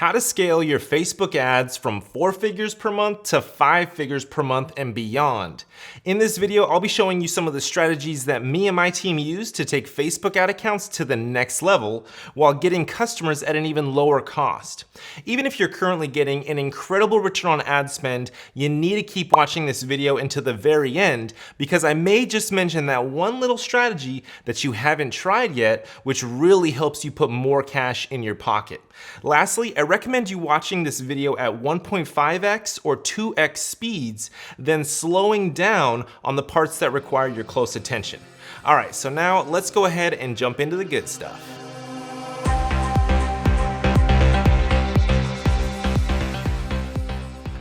How to scale your Facebook ads from 4 figures per month to 5 figures per month and beyond. In this video, I'll be showing you some of the strategies that me and my team use to take Facebook ad accounts to the next level while getting customers at an even lower cost. Even if you're currently getting an incredible return on ad spend, you need to keep watching this video until the very end because I may just mention that one little strategy that you haven't tried yet, which really helps you put more cash in your pocket. Lastly, I recommend you watching this video at 1.5x or 2x speeds, then slowing down on the parts that require your close attention. All right, so now let's go ahead and jump into the good stuff.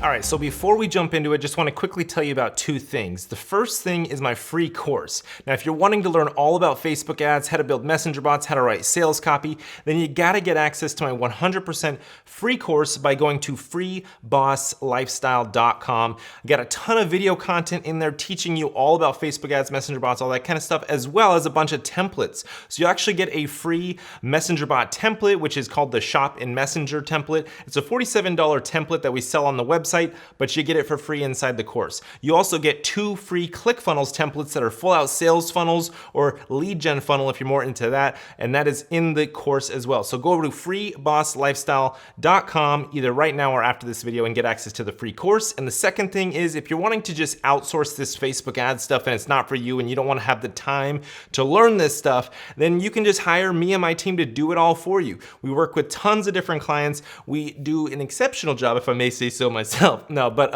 All right, so before we jump into it, just want to quickly tell you about two things. The first thing is my free course. Now, if you're wanting to learn all about Facebook ads, how to build messenger bots, how to write sales copy, then you gotta get access to my 100% free course by going to freebosslifestyle.com. I got a ton of video content in there teaching you all about Facebook ads, messenger bots, all that kind of stuff, as well as a bunch of templates. So you actually get a free messenger bot template, which is called the Shop in Messenger template. It's a $47 template that we sell on the website, but you get it for free inside the course. You also get 2 free ClickFunnels templates that are full out sales funnels or lead gen funnel if you're more into that, and that is in the course as well. So go over to freebosslifestyle.com either right now or after this video and get access to the free course. And the second thing is, if you're wanting to just outsource this Facebook ad stuff and it's not for you and you don't want to have the time to learn this stuff, then you can just hire me and my team to do it all for you. We work with tons of different clients. We do an exceptional job, if I may say so myself. No, but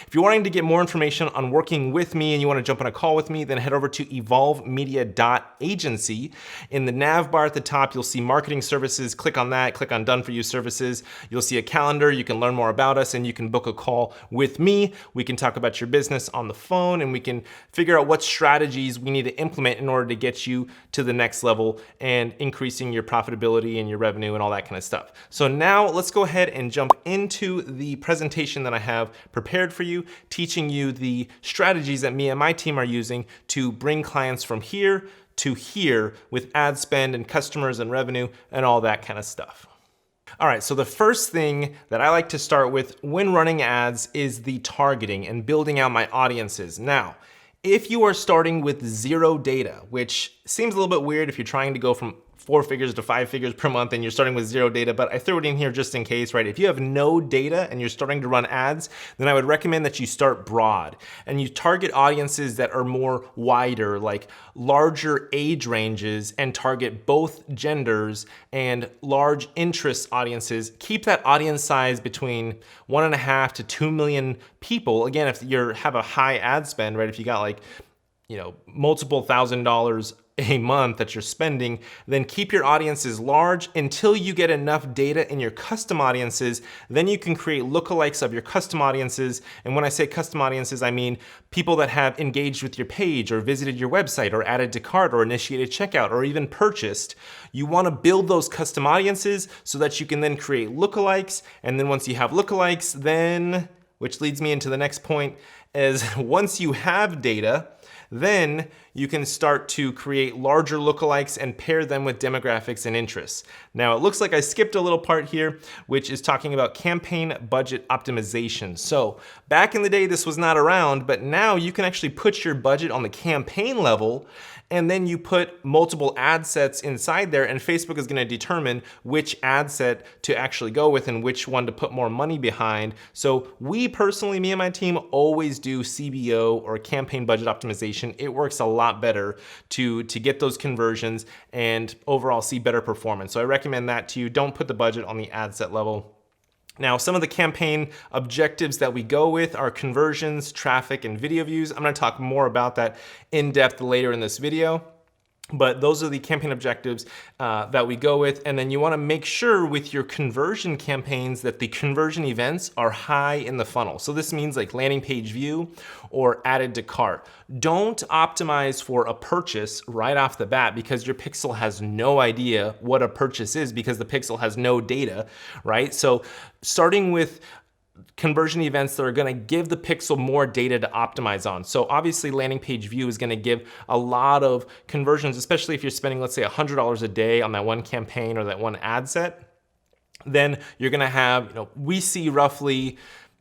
if you're wanting to get more information on working with me and you want to jump on a call with me, then head over to evolvemedia.agency. In the nav bar at the top, you'll see marketing services. Click on that, click on done for you services. You'll see a calendar. You can learn more about us and you can book a call with me. We can talk about your business on the phone and we can figure out what strategies we need to implement in order to get you to the next level and increasing your profitability and your revenue and all that kind of stuff. So now let's go ahead and jump into the presentation that I have prepared for you, teaching you the strategies that me and my team are using to bring clients from here to here with ad spend and customers and revenue and all that kind of stuff. All right, so the first thing that I like to start with when running ads is the targeting and building out my audiences. Now, if you are starting with zero data, which seems a little bit weird if you're trying to go from 4 figures to 5 figures per month and you're starting with zero data, but I threw it in here just in case, right? If you have no data and you're starting to run ads, then I would recommend that you start broad and you target audiences that are more wider, like larger age ranges, and target both genders and large interest audiences. Keep that audience size between 1.5 to 2 million people. Again, if you have a high ad spend, right? If you got like, multiple $1,000s a month that you're spending, then keep your audiences large until you get enough data in your custom audiences. Then you can create lookalikes of your custom audiences. And when I say custom audiences, I mean people that have engaged with your page or visited your website or added to cart or initiated checkout or even purchased. You want to build those custom audiences so that you can then create lookalikes. And then once you have lookalikes, then, which leads me into the next point, is once you have data, then you can start to create larger lookalikes and pair them with demographics and interests. Now, it looks like I skipped a little part here, which is talking about campaign budget optimization. So back in the day, this was not around, but now you can actually put your budget on the campaign level and then you put multiple ad sets inside there and Facebook is gonna determine which ad set to actually go with and which one to put more money behind. So we personally, me and my team, always do CBO or campaign budget optimization. It works a lot better to get those conversions and overall see better performance. So I recommend that to you. Don't put the budget on the ad set level. Now, some of the campaign objectives that we go with are conversions, traffic, and video views. I'm gonna talk more about that in depth later in this video. But those are the campaign objectives that we go with. And then you wanna make sure with your conversion campaigns that the conversion events are high in the funnel. So this means like landing page view or added to cart. Don't optimize for a purchase right off the bat because your pixel has no idea what a purchase is because the pixel has no data, right? So starting with conversion events that are gonna give the pixel more data to optimize on. So obviously landing page view is gonna give a lot of conversions, especially if you're spending, let's say $100 a day on that one campaign or that one ad set. then you're gonna have, we see roughly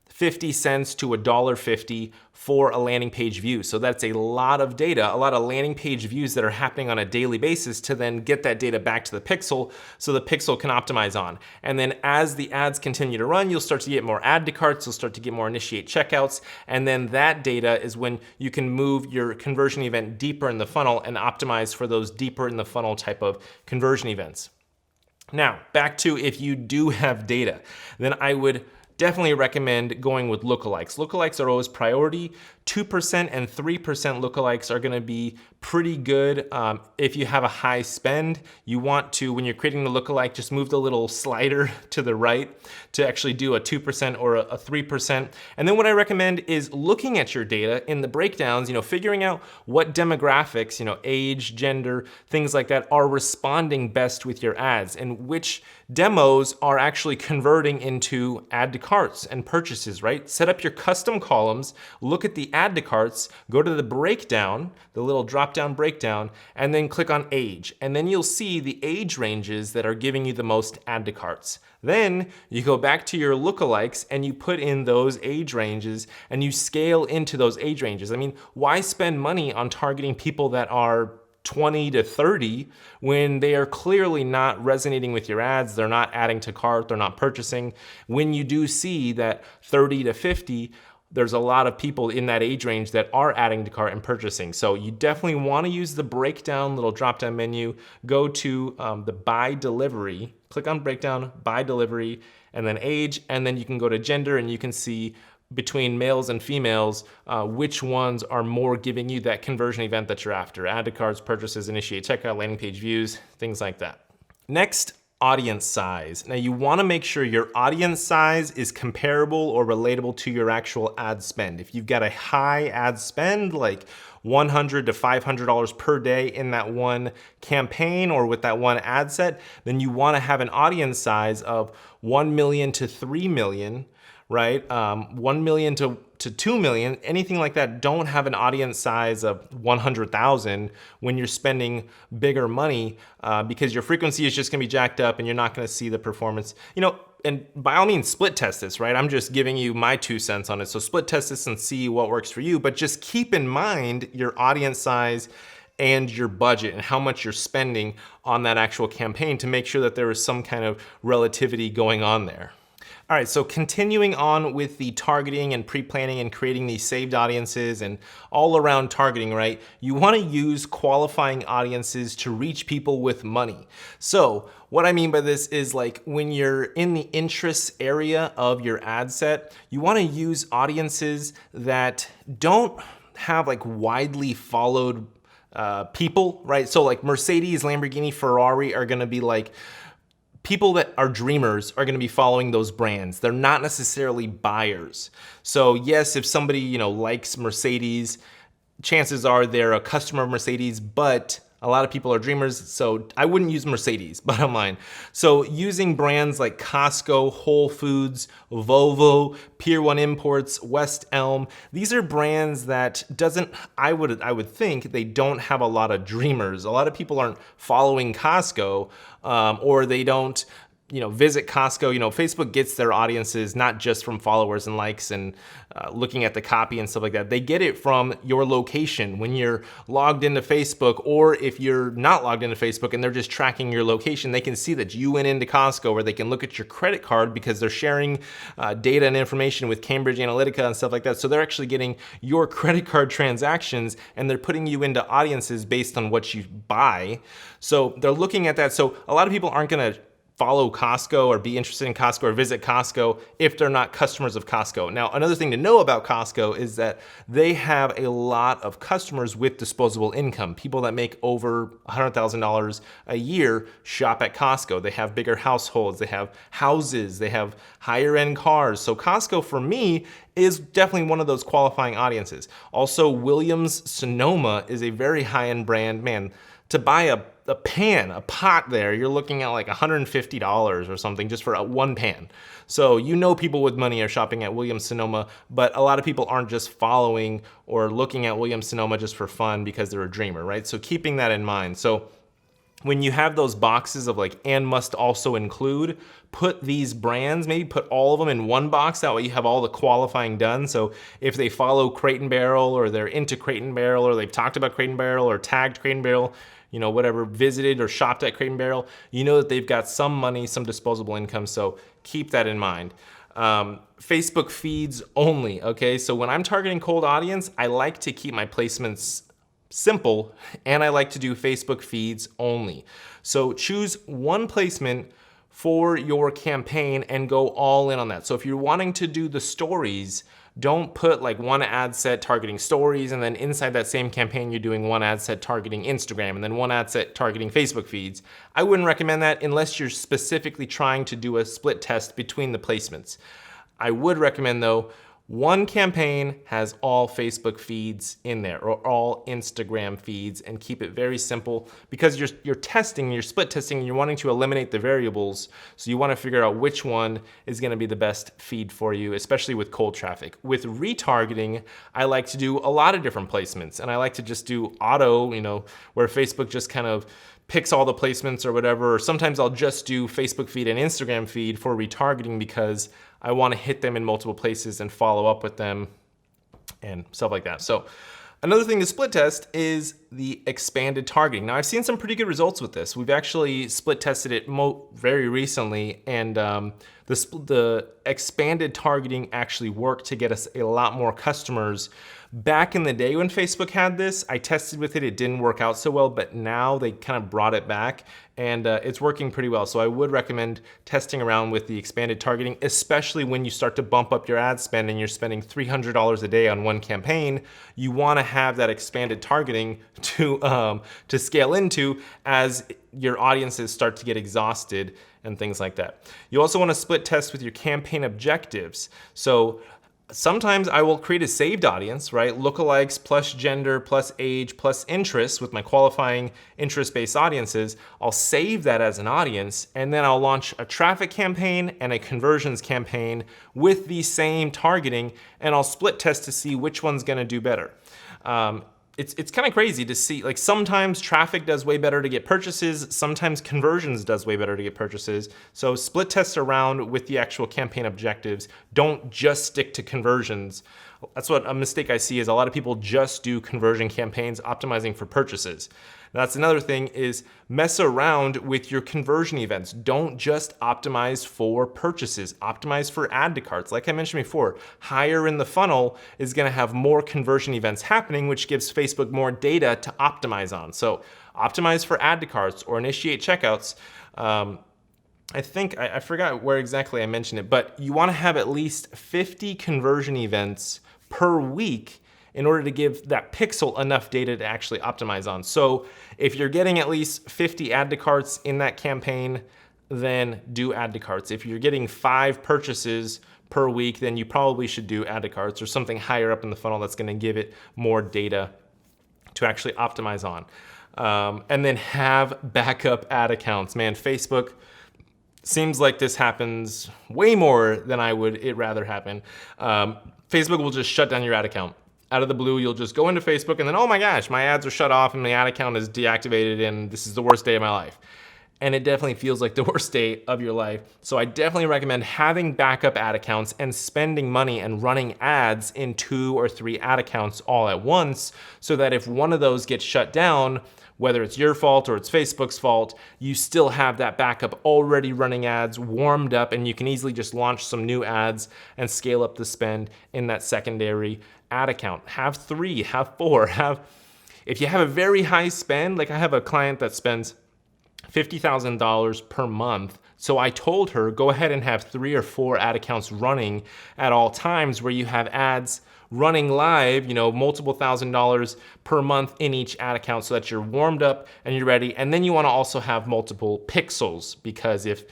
50 cents to $1.50 for a landing page view. So that's a lot of data, a lot of landing page views that are happening on a daily basis to then get that data back to the pixel so the pixel can optimize on. And then as the ads continue to run, you'll start to get more add to carts, you'll start to get more initiate checkouts, and then that data is when you can move your conversion event deeper in the funnel and optimize for those deeper in the funnel type of conversion events. Now, back to if you do have data, then I would definitely recommend going with lookalikes. Lookalikes are always priority. 2% and 3% lookalikes are gonna be pretty good. If you have a high spend, you want to, when you're creating the lookalike, just move the little slider to the right to actually do a 2% or a 3%. And then what I recommend is looking at your data in the breakdowns, figuring out what demographics, age, gender, things like that are responding best with your ads and which demos are actually converting into add to carts and purchases, right? Set up your custom columns, look at the add to carts, go to the breakdown, the little drop down breakdown, and then click on age. And then you'll see the age ranges that are giving you the most add to carts. Then you go back to your lookalikes and you put in those age ranges and you scale into those age ranges. I mean, why spend money on targeting people that are 20 to 30 when they are clearly not resonating with your ads, they're not adding to cart, they're not purchasing. When you do see that 30 to 50, there's a lot of people in that age range that are adding to cart and purchasing. So you definitely want to use the breakdown little drop-down menu, go to the by delivery, click on breakdown, by delivery, and then age, and then you can go to gender and you can see between males and females, which ones are more giving you that conversion event that you're after. Add to carts, purchases, initiate checkout, landing page views, things like that. Next, audience size. Now you wanna make sure your audience size is comparable or relatable to your actual ad spend. If you've got a high ad spend, like $100 to $500 per day in that one campaign or with that one ad set, then you wanna have an audience size of 1 million to 3 million, right? 1 million to 2 million, anything like that. Don't have an audience size of 100,000 when you're spending bigger money because your frequency is just gonna be jacked up and you're not gonna see the performance. And by all means, split test this, right? I'm just giving you my 2 cents on it. So split test this and see what works for you, but just keep in mind your audience size and your budget and how much you're spending on that actual campaign to make sure that there is some kind of relativity going on there. All right, so continuing on with the targeting and pre-planning and creating these saved audiences and all around targeting, right? You wanna use qualifying audiences to reach people with money. So what I mean by this is like when you're in the interests area of your ad set, you wanna use audiences that don't have like widely followed people, right? So like Mercedes, Lamborghini, Ferrari are gonna be like, people that are dreamers are gonna be following those brands. They're not necessarily buyers. So yes, if somebody likes Mercedes, chances are they're a customer of Mercedes, but a lot of people are dreamers, so I wouldn't use Mercedes, bottom line. So using brands like Costco, Whole Foods, Volvo, Pier 1 Imports, West Elm, these are brands that I would think they don't have a lot of dreamers. A lot of people aren't following Costco or they don't visit Costco. Facebook gets their audiences not just from followers and likes and looking at the copy and stuff like that. They get it from your location when you're logged into Facebook, or if you're not logged into Facebook and they're just tracking your location, they can see that you went into Costco, or they can look at your credit card because they're sharing data and information with Cambridge Analytica and stuff like that. So they're actually getting your credit card transactions and they're putting you into audiences based on what you buy. So they're looking at that. So a lot of people aren't gonna follow Costco or be interested in Costco or visit Costco if they're not customers of Costco. Now, another thing to know about Costco is that they have a lot of customers with disposable income. People that make over $100,000 a year shop at Costco. They have bigger households, they have houses, they have higher end cars. So Costco, for me, is definitely one of those qualifying audiences. Also, Williams Sonoma is a very high-end brand. Man, to buy a pot there, you're looking at like $150 or something just for one pan. So people with money are shopping at Williams Sonoma, but a lot of people aren't just following or looking at Williams Sonoma just for fun because they're a dreamer, right? So keeping that in mind. So when you have those boxes of like, and must also include, put these brands, maybe put all of them in one box. That way you have all the qualifying done. So if they follow Crate and Barrel, or they're into Crate and Barrel, or they've talked about Crate and Barrel, or tagged Crate and Barrel, you know, whatever, visited or shopped at Crate and Barrel, you know that they've got some money, some disposable income. So keep that in mind. Facebook feeds only, okay? So when I'm targeting cold audience, I like to keep my placements simple, and I like to do Facebook feeds only. So choose one placement for your campaign and go all in on that. So if you're wanting to do the stories, don't put like one ad set targeting stories, and then inside that same campaign, you're doing one ad set targeting Instagram, and then one ad set targeting Facebook feeds. I wouldn't recommend that unless you're specifically trying to do a split test between the placements. I would recommend though, one campaign has all Facebook feeds in there, or all Instagram feeds, and keep it very simple, because you're testing, you're split testing, and you're wanting to eliminate the variables. So you want to figure out which one is going to be the best feed for you, especially with cold traffic. With retargeting, I like to do a lot of different placements, and I like to just do auto, you know, where Facebook just kind of picks all the placements or whatever. Or sometimes I'll just do Facebook feed and Instagram feed for retargeting, because I want to hit them in multiple places and follow up with them and stuff like that. So another thing to split test is the expanded targeting. Now I've seen some pretty good results with this. We've actually split tested it very recently, and the expanded targeting actually worked to get us a lot more customers. Back in the day when Facebook had this, I tested with it, it didn't work out so well, but now they kind of brought it back, and it's working pretty well. So I would recommend testing around with the expanded targeting, especially when you start to bump up your ad spend and you're spending $300 a day on one campaign. You want to have that expanded targeting to scale into as your audiences start to get exhausted and things like that. You also want to split test with your campaign objectives. So sometimes I will create a saved audience, right? Lookalikes plus gender plus age plus interest with my qualifying interest-based audiences. I'll save that as an audience, and then I'll launch a traffic campaign and a conversions campaign with the same targeting, and I'll split test to see which one's gonna do better. It's kind of crazy to see, like sometimes traffic does way better to get purchases, sometimes conversions does way better to get purchases. So split test around with the actual campaign objectives. Don't just stick to conversions. That's what a mistake I see is a lot of people just do conversion campaigns optimizing for purchases. That's another thing, is mess around with your conversion events. Don't just optimize for purchases, optimize for add to carts. Like I mentioned before, higher in the funnel is gonna have more conversion events happening, which gives Facebook more data to optimize on. So optimize for add to carts or initiate checkouts. I think, I forgot where exactly I mentioned it, but you wanna have at least 50 conversion events per week in order to give that pixel enough data to actually optimize on. So if you're getting at least 50 add to carts in that campaign, then do add to carts. If you're getting 5 purchases per week, then you probably should do add to carts or something higher up in the funnel that's gonna give it more data to actually optimize on. And then have backup ad accounts. Man, Facebook seems like this happens way more than I would it rather happen. Facebook will just shut down your ad account. Out of the blue, you'll just go into Facebook and then, oh my gosh, my ads are shut off and my ad account is deactivated and this is the worst day of my life. And it definitely feels like the worst day of your life. So I definitely recommend having backup ad accounts and spending money and running ads in 2 or 3 ad accounts all at once, so that if one of those gets shut down, whether it's your fault or it's Facebook's fault, you still have that backup already running ads warmed up, and you can easily just launch some new ads and scale up the spend in that secondary ad account. Have 3, have 4, if you have a very high spend, like I have a client that spends $50,000 per month. So I told her, go ahead and have 3 or 4 ad accounts running at all times, where you have ads running live, you know, multiple $1,000s per month in each ad account, so that you're warmed up and you're ready. And then you want to also have multiple pixels, because if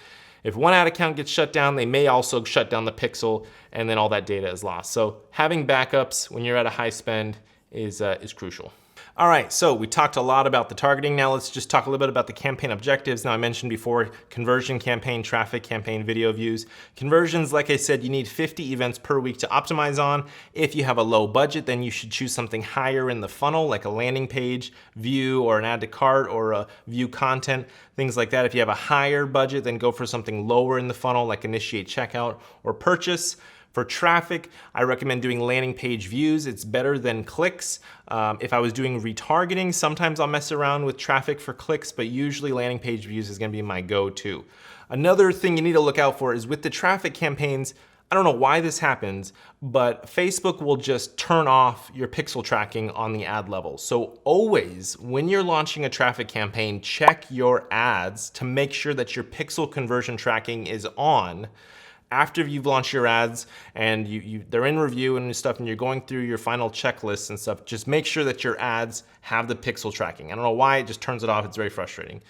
one ad account gets shut down, they may also shut down the pixel, and then all that data is lost. So having backups when you're at a high spend is crucial. All right, so we talked a lot about the targeting. Now let's just talk a little bit about the campaign objectives. Now I mentioned before, conversion campaign, traffic campaign, video views. Conversions, like I said, you need 50 events per week to optimize on. If you have a low budget, then you should choose something higher in the funnel, like a landing page, view, or an add to cart, or a view content, things like that. If you have a higher budget, then go for something lower in the funnel, like initiate checkout or purchase. For traffic, I recommend doing landing page views. It's better than clicks. If I was doing retargeting, sometimes I'll mess around with traffic for clicks, but usually landing page views is gonna be my go-to. Another thing you need to look out for is with the traffic campaigns, I don't know why this happens, but Facebook will just turn off your pixel tracking on the ad level. So always, when you're launching a traffic campaign, check your ads to make sure that your pixel conversion tracking is on. After you've launched your ads and they're in review and stuff and you're going through your final checklists and stuff, just make sure that your ads have the pixel tracking. I don't know why, it just turns it off, it's very frustrating.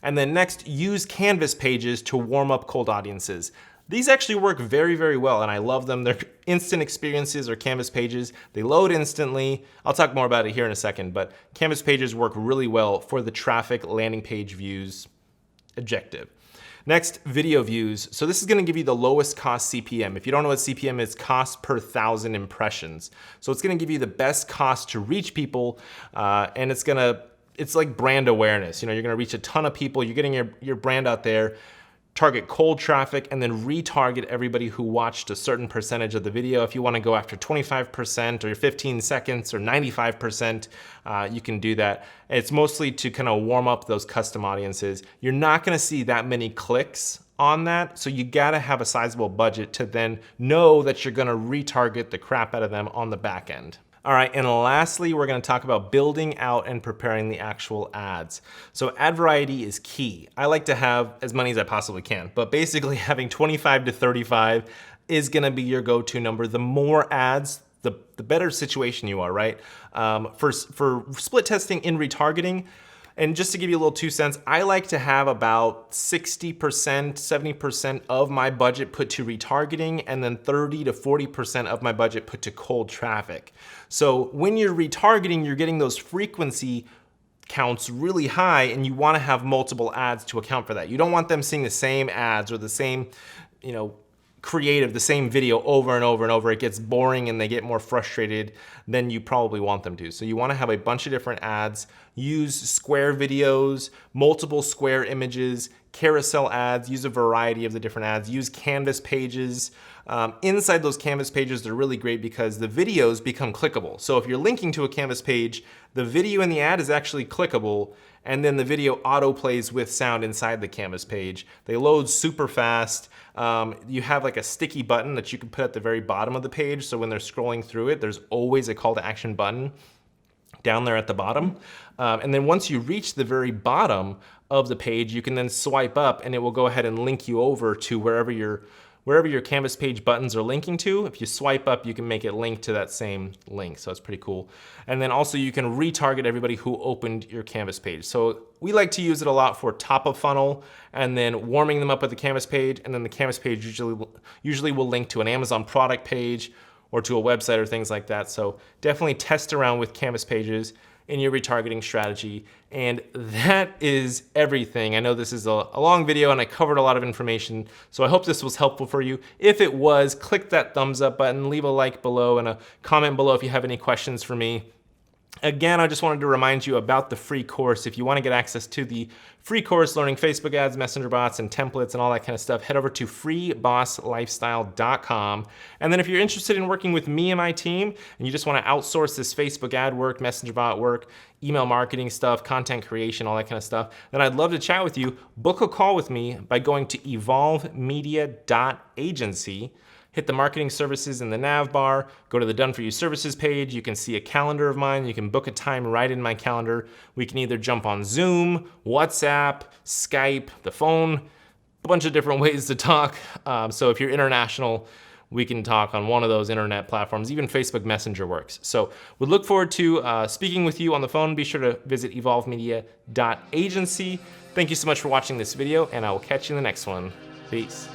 And then next, use Canvas pages to warm up cold audiences. These actually work very, very well and I love them. They're instant experiences or Canvas pages. They load instantly. I'll talk more about it here in a second, but Canvas pages work really well for the traffic landing page views objective. Next, video views. So this is gonna give you the lowest cost CPM. If you don't know what CPM is, cost per 1,000 impressions. So it's gonna give you the best cost to reach people, and it's like brand awareness. You know, you're gonna reach a ton of people, you're getting your brand out there, target cold traffic, and then retarget everybody who watched a certain percentage of the video. If you wanna go after 25% or 15 seconds or 95%, you can do that. It's mostly to kind of warm up those custom audiences. You're not gonna see that many clicks on that, so you gotta have a sizable budget to then know that you're gonna retarget the crap out of them on the back end. All right, and lastly, we're gonna talk about building out and preparing the actual ads. So ad variety is key. I like to have as many as I possibly can, but basically having 25 to 35 is gonna be your go-to number. The more ads, the better situation you are, right? For split testing in retargeting, and just to give you a little 2 cents, I like to have about 60%, 70% of my budget put to retargeting and then 30 to 40% of my budget put to cold traffic. So when you're retargeting, you're getting those frequency counts really high and you wanna have multiple ads to account for that. You don't want them seeing the same ads or the same, creative, the same video over and over and over. It gets boring and they get more frustrated than you probably want them to. So you wanna have a bunch of different ads, use square videos, multiple square images, carousel ads, use a variety of the different ads, use Canvas pages. Inside those Canvas pages, they're really great because the videos become clickable. So if you're linking to a Canvas page, the video in the ad is actually clickable, and then the video auto plays with sound inside the Canvas page. They load super fast. You have like a sticky button that you can put at the very bottom of the page, so when they're scrolling through it, there's always a call to action button down there at the bottom. And then once you reach the very bottom of the page, you can then swipe up and it will go ahead and link you over to wherever your Canvas page buttons are linking to. If you swipe up, you can make it link to that same link, so it's pretty cool. And then also you can retarget everybody who opened your Canvas page. So we like to use it a lot for top of funnel and then warming them up with the Canvas page, and then the Canvas page usually will link to an Amazon product page or to a website or things like that. So definitely test around with Canvas pages in your retargeting strategy. And that is everything. I know this is a long video and I covered a lot of information, so I hope this was helpful for you. If it was, click that thumbs up button, leave a like below and a comment below if you have any questions for me. Again, I just wanted to remind you about the free course. If you want to get access to the free course learning Facebook ads, messenger bots, and templates and all that kind of stuff, head over to freebosslifestyle.com. And then if you're interested in working with me and my team, and you just want to outsource this Facebook ad work, messenger bot work, email marketing stuff, content creation, all that kind of stuff, then I'd love to chat with you. Book a call with me by going to evolvemedia.agency. Hit the marketing services in the nav bar, go to the done for you services page. You can see a calendar of mine. You can book a time right in my calendar. We can either jump on Zoom, WhatsApp, Skype, the phone, a bunch of different ways to talk. So if you're international, we can talk on one of those internet platforms. Even Facebook Messenger works. So we look forward to speaking with you on the phone. Be sure to visit evolvemedia.agency. Thank you so much for watching this video, and I will catch you in the next one. Peace.